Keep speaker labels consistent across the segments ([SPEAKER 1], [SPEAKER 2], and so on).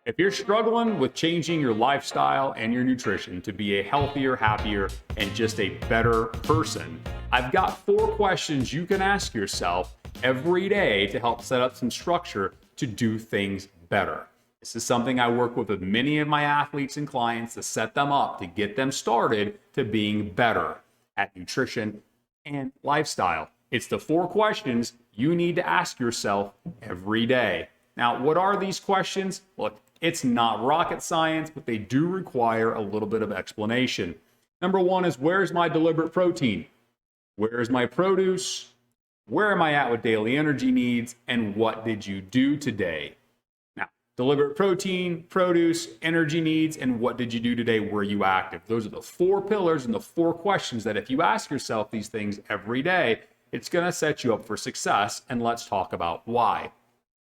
[SPEAKER 1] If you're struggling with changing your lifestyle and your nutrition to be a healthier, happier, and just a better person, I've got 4 questions you can ask yourself every day to help set up some structure to do things better. This is something I work with many of my athletes and clients to set them up, to get them started to being better at nutrition and lifestyle. It's the 4 questions you need to ask yourself every day. Now, what are these questions? Look, it's not rocket science, but they do require a little bit of explanation. Number 1 is, where's my deliberate protein? Where's my produce? Where am I at with daily energy needs? And what did you do today? Now, deliberate protein, produce, energy needs, and what did you do today? Were you active? Those are the 4 pillars and the 4 questions that if you ask yourself these things every day, it's going to set you up for success. And let's talk about why.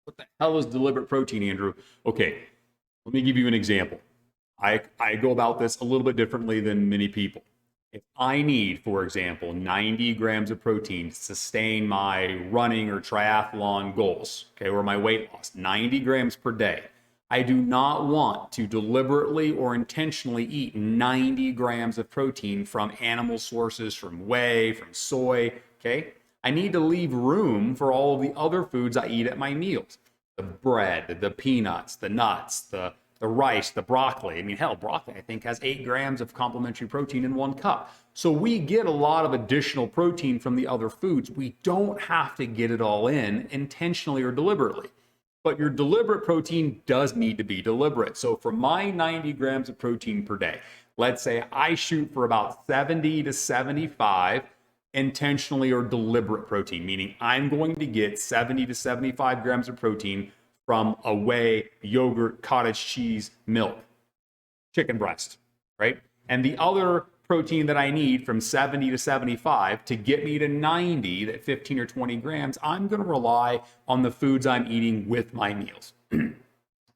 [SPEAKER 1] What the hell is deliberate protein, Andrew? Okay, let me give you an example. I go about this a little bit differently than many people. If I need, for example, 90 grams of protein to sustain my running or triathlon goals, okay, or my weight loss, 90 grams per day, I do not want to deliberately or intentionally eat 90 grams of protein from animal sources, from whey, from soy, okay? I need to leave room for all of the other foods I eat at my meals. The bread, the peanuts, the nuts, the rice, the broccoli. I mean, hell, broccoli, I think, has 8 grams of complementary protein in 1 cup. So we get a lot of additional protein from the other foods. We don't have to get it all in intentionally or deliberately. But your deliberate protein does need to be deliberate. So for my 90 grams of protein per day, let's say I shoot for about 70 to 75 intentionally or deliberate protein, meaning I'm going to get 70 to 75 grams of protein from a whey, yogurt, cottage cheese, milk, chicken breast, right? And the other protein that I need from 70 to 75 to get me to 90, that 15 or 20 grams, I'm going to rely on the foods I'm eating with my meals. I'm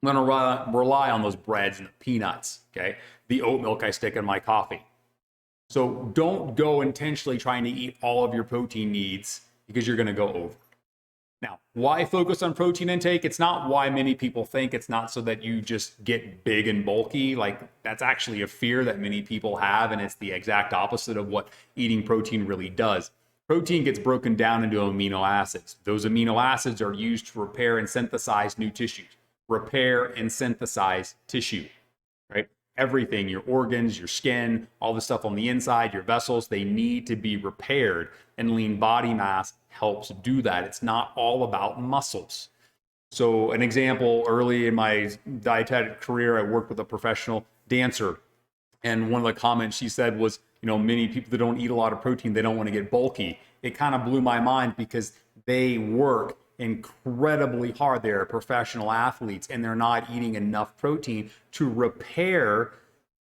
[SPEAKER 1] going to rely on those breads and the peanuts, okay? The oat milk I stick in my coffee. So don't go intentionally trying to eat all of your protein needs because you're going to go over. Now, why focus on protein intake? It's not why many people think. It's not so that you just get big and bulky. Like, that's actually a fear that many people have, and it's the exact opposite of what eating protein really does. Protein gets broken down into amino acids. Those amino acids are used to repair and synthesize new tissues. Repair and synthesize tissue, right? Everything, your organs, your skin, all the stuff on the inside, your vessels, they need to be repaired. And lean body mass helps do that. It's not all about muscles. So an example, early in my dietetic career, I worked with a professional dancer. And one of the comments she said was, many people that don't eat a lot of protein, they don't want to get bulky. It kind of blew my mind because they work incredibly hard. They're professional athletes and they're not eating enough protein to repair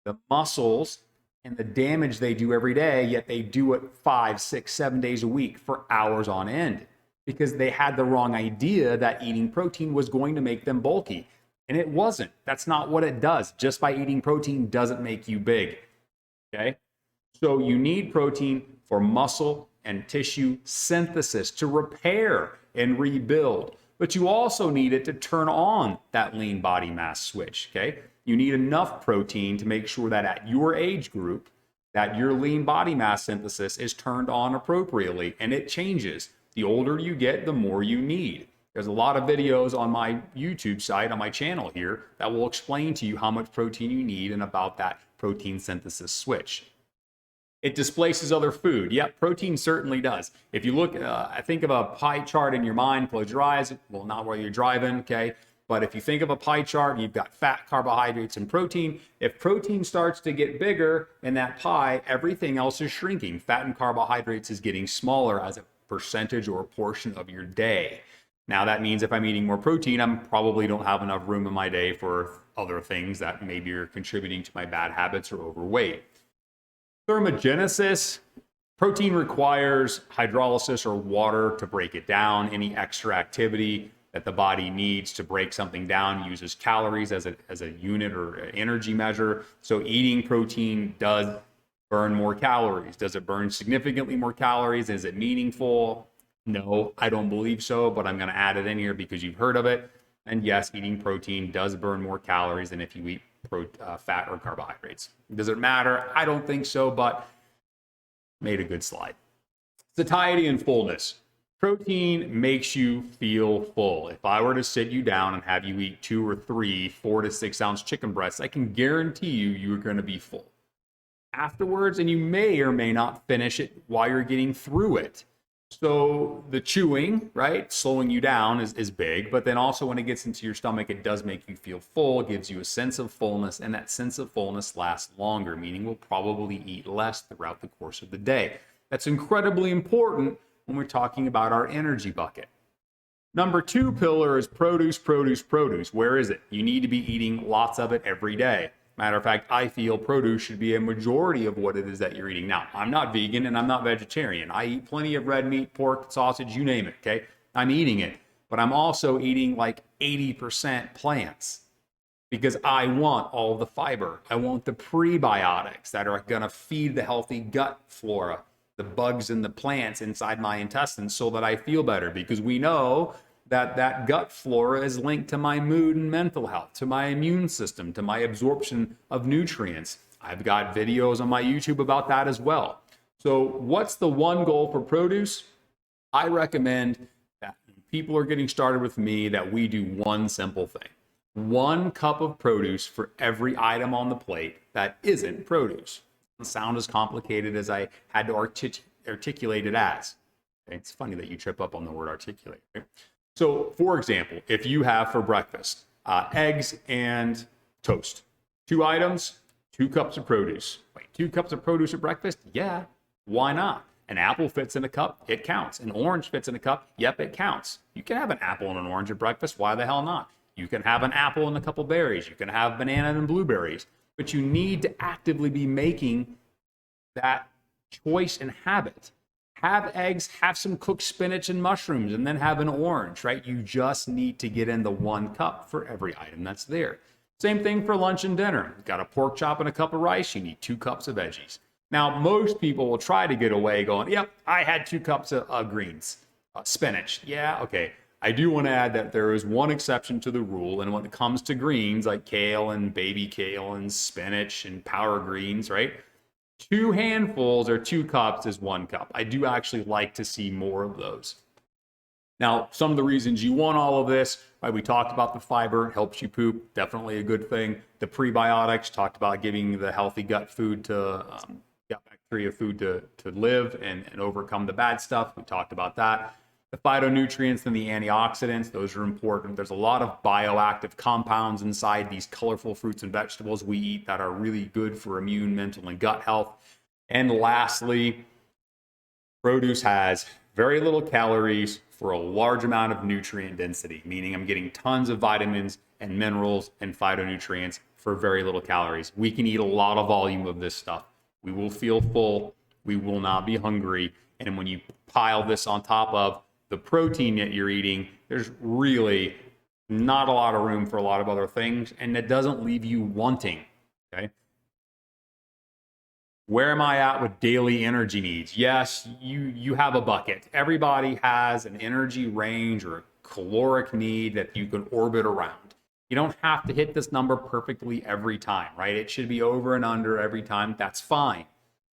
[SPEAKER 1] the muscles and the damage they do every day, yet they do it 5, 6, 7 days a week for hours on end because they had the wrong idea that eating protein was going to make them bulky. And it wasn't. That's not what it does. Just by eating protein doesn't make you big. Okay? So you need protein for muscle and tissue synthesis to repair and rebuild. But you also need it to turn on that lean body mass switch, okay? You need enough protein to make sure that at your age group, that your lean body mass synthesis is turned on appropriately, and it changes. The older you get, the more you need. There's a lot of videos on my YouTube site, on my channel here, that will explain to you how much protein you need and about that protein synthesis switch. It displaces other food. Yep, protein certainly does. If you look, I think of a pie chart in your mind, close your eyes. Well, not while you're driving, okay? But if you think of a pie chart, you've got fat, carbohydrates, and protein. If protein starts to get bigger in that pie, everything else is shrinking. Fat and carbohydrates is getting smaller as a percentage or a portion of your day. Now, that means if I'm eating more protein, I probably don't have enough room in my day for other things that maybe are contributing to my bad habits or overweight. Thermogenesis, protein requires hydrolysis or water to break it down. Any extra activity that the body needs to break something down uses calories as a unit or energy measure. So eating protein does burn more calories. Does it burn significantly more calories? Is it meaningful? No, I don't believe so, but I'm going to add it in here because you've heard of it. And yes, eating protein does burn more calories than if you eat fat or carbohydrates. Does it matter? I don't think so, but made a good slide. Satiety and fullness. Protein makes you feel full. If I were to sit you down and have you eat 2 or 3 4 to 6 ounce chicken breasts, I can guarantee you're going to be full afterwards, and you may or may not finish it while you're getting through it. So the chewing, right, slowing you down is big, but then also when it gets into your stomach, it does make you feel full, gives you a sense of fullness, and that sense of fullness lasts longer, meaning we'll probably eat less throughout the course of the day. That's incredibly important when we're talking about our energy bucket. Number 2 pillar is produce, produce, produce. Where is it? You need to be eating lots of it every day. Matter of fact, I feel produce should be a majority of what it is that you're eating. Now, I'm not vegan and I'm not vegetarian. I eat plenty of red meat, pork, sausage, you name it, okay? I'm eating it, but I'm also eating like 80% plants because I want all the fiber. I want the prebiotics that are gonna feed the healthy gut flora, the bugs and the plants inside my intestines so that I feel better, because we know that gut flora is linked to my mood and mental health, to my immune system, to my absorption of nutrients. I've got videos on my YouTube about that as well. So what's the one goal for produce? I recommend that people are getting started with me that we do one simple thing. 1 cup of produce for every item on the plate that isn't produce. It doesn't sound as complicated as I had to articulate it as. It's funny that you trip up on the word articulate. Right? So, for example, if you have for breakfast eggs and toast, 2 items, 2 cups of produce. Wait, 2 cups of produce at breakfast? Yeah, why not? An apple fits in a cup, it counts. An orange fits in a cup, yep, it counts. You can have an apple and an orange at breakfast, why the hell not? You can have an apple and a couple berries. You can have banana and blueberries. But you need to actively be making that choice and habit. Have eggs, have some cooked spinach and mushrooms, and then have an orange, right? You just need to get in the 1 cup for every item that's there. Same thing for lunch and dinner. Got a pork chop and a cup of rice, you need 2 cups of veggies. Now, most people will try to get away going, yep, I had 2 cups of greens, spinach. Yeah, okay. I do want to add that there is one exception to the rule, and when it comes to greens like kale and baby kale and spinach and power greens, right? 2 handfuls or 2 cups is 1 cup. I do actually like to see more of those. Now, some of the reasons you want all of this, right? We talked about the fiber, helps you poop, definitely a good thing. The prebiotics, talked about giving the healthy gut food to, gut bacteria food to live and overcome the bad stuff. We talked about that. The phytonutrients and the antioxidants, those are important. There's a lot of bioactive compounds inside these colorful fruits and vegetables we eat that are really good for immune, mental, and gut health. And lastly, produce has very little calories for a large amount of nutrient density, meaning I'm getting tons of vitamins and minerals and phytonutrients for very little calories. We can eat a lot of volume of this stuff. We will feel full. We will not be hungry. And when you pile this on top of the protein that you're eating, there's really not a lot of room for a lot of other things, and it doesn't leave you wanting, okay? Where am I at with daily energy needs? Yes, you have a bucket. Everybody has an energy range or a caloric need that you can orbit around. You don't have to hit this number perfectly every time, right? It should be over and under every time. That's fine,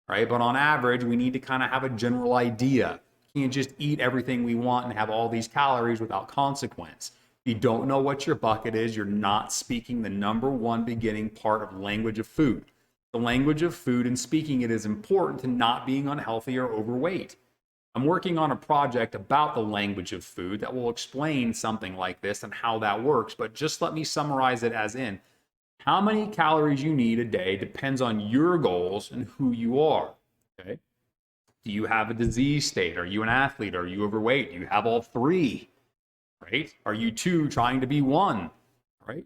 [SPEAKER 1] right? But on average, we need to kind of have a general idea. You can't just eat everything we want and have all these calories without consequence. If you don't know what your bucket is, you're not speaking the number 1 beginning part of language of food. The language of food and speaking it is important to not being unhealthy or overweight. I'm working on a project about the language of food that will explain something like this and how that works, but just let me summarize it as in, how many calories you need a day depends on your goals and who you are, okay? Do you have a disease state? Are you an athlete? Are you overweight? Do you have all 3, right? Are you 2 trying to be 1, right?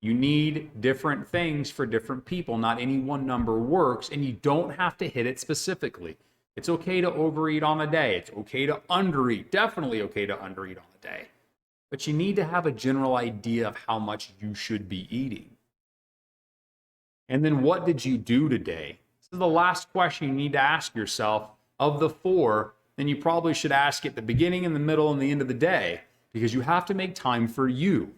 [SPEAKER 1] You need different things for different people. Not any one number works, and you don't have to hit it specifically. It's okay to overeat on a day. It's okay to undereat. Definitely okay to undereat on a day. But you need to have a general idea of how much you should be eating. And then what did you do today? This is the last question you need to ask yourself. Of the 4, then you probably should ask at the beginning, in the middle, and the end of the day. because you have to make time for you.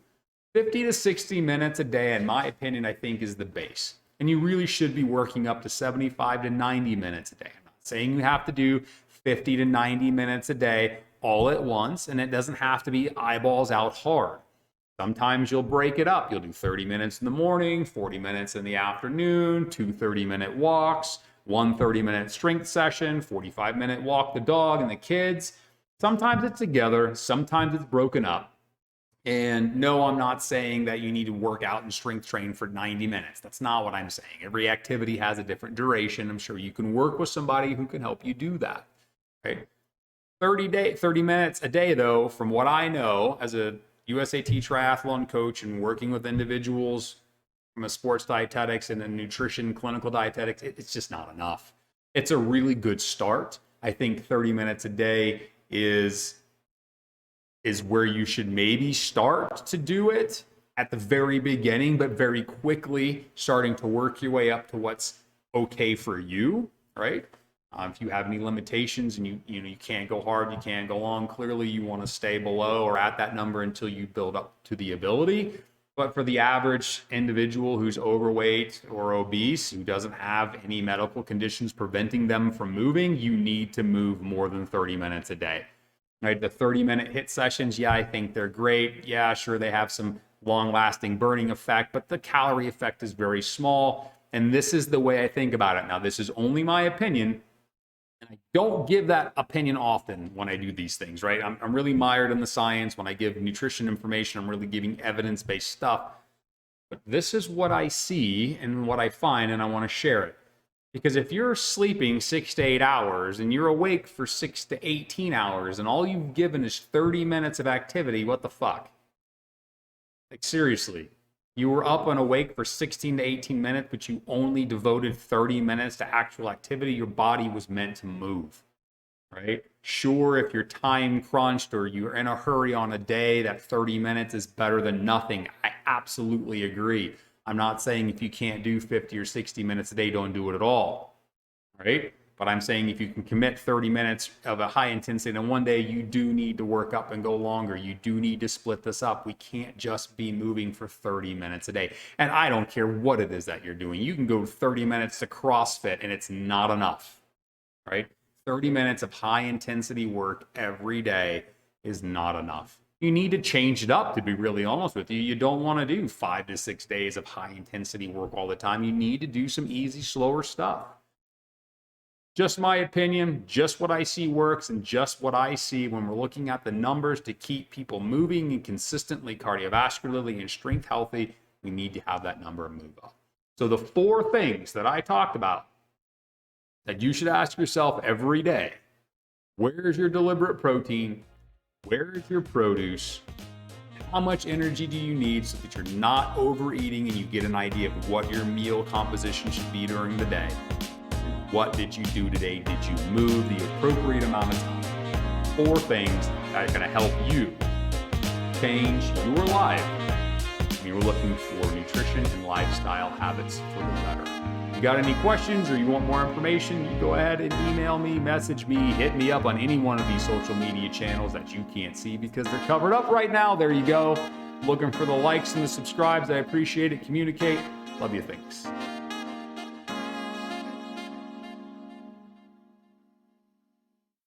[SPEAKER 1] 50 to 60 minutes a day, in my opinion, I think is the base. And you really should be working up to 75 to 90 minutes a day. I'm not saying you have to do 50 to 90 minutes a day all at once, and it doesn't have to be eyeballs out hard. Sometimes you'll break it up. You'll do 30 minutes in the morning, 40 minutes in the afternoon, 2 30-minute walks, 1 30-minute strength session, 45-minute walk the dog and the kids. Sometimes it's together, sometimes it's broken up. And no, I'm not saying that you need to work out and strength train for 90 minutes. That's not what I'm saying. Every activity has a different duration. I'm sure you can work with somebody who can help you do that. Right? 30 minutes a day, though, from what I know as a USAT triathlon coach and working with individuals from a sports dietetics and a nutrition clinical dietetics, it's just not enough. It's a really good start. I think 30 minutes a day is where you should maybe start to do it at the very beginning, but very quickly starting to work your way up to what's okay for you, right? If you have any limitations and you can't go hard, you can't go long, clearly you want to stay below or at that number until you build up to the ability. But for the average individual who's overweight or obese, who doesn't have any medical conditions preventing them from moving, you need to move more than 30 minutes a day. Right, the 30-minute HIIT sessions, yeah, I think they're great. Yeah, sure, they have some long-lasting burning effect, but the calorie effect is very small. And this is the way I think about it. Now, this is only my opinion, and I don't give that opinion often when I do these things, right? I'm really mired in the science. When I give nutrition information, I'm really giving evidence-based stuff. But this is what I see and what I find, and I want to share it. Because if you're sleeping 6 to 8 hours and you're awake for 6 to 18 hours and all you've given is 30 minutes of activity, what the fuck? Like, seriously, you were up and awake for 16 to 18 minutes, but you only devoted 30 minutes to actual activity. Your body was meant to move, right? Sure, if you're time crunched or you're in a hurry on a day, that 30 minutes is better than nothing. I absolutely agree. I'm not saying if you can't do 50 or 60 minutes a day, don't do it at all, right? But I'm saying if you can commit 30 minutes of a high intensity in one day, you do need to work up and go longer. You do need to split this up. We can't just be moving for 30 minutes a day. And I don't care what it is that you're doing. You can go 30 minutes to CrossFit and it's not enough, right? 30 minutes of high intensity work every day is not enough. You need to change it up, to be really honest with you. You don't want to do 5 to 6 days of high intensity work all the time. You need to do some easy, slower stuff. Just my opinion, just what I see works, and just what I see when we're looking at the numbers to keep people moving and consistently cardiovascularly and strength healthy. We need to have that number move up. So the 4 things that I talked about that you should ask yourself every day: where's your deliberate protein? Where's your produce? How much energy do you need so that you're not overeating and you get an idea of what your meal composition should be during the day? And what did you do today? Did you move the appropriate amount of time? 4 things that are going to help you change your life when you're looking for nutrition and lifestyle habits for the better. If you got any questions or you want more information, you go ahead and email me, message me, hit me up on any one of these social media channels that you can't see because they're covered up right now. There you go. Looking for the likes and the subscribes. I appreciate it. Communicate. Love you. Thanks.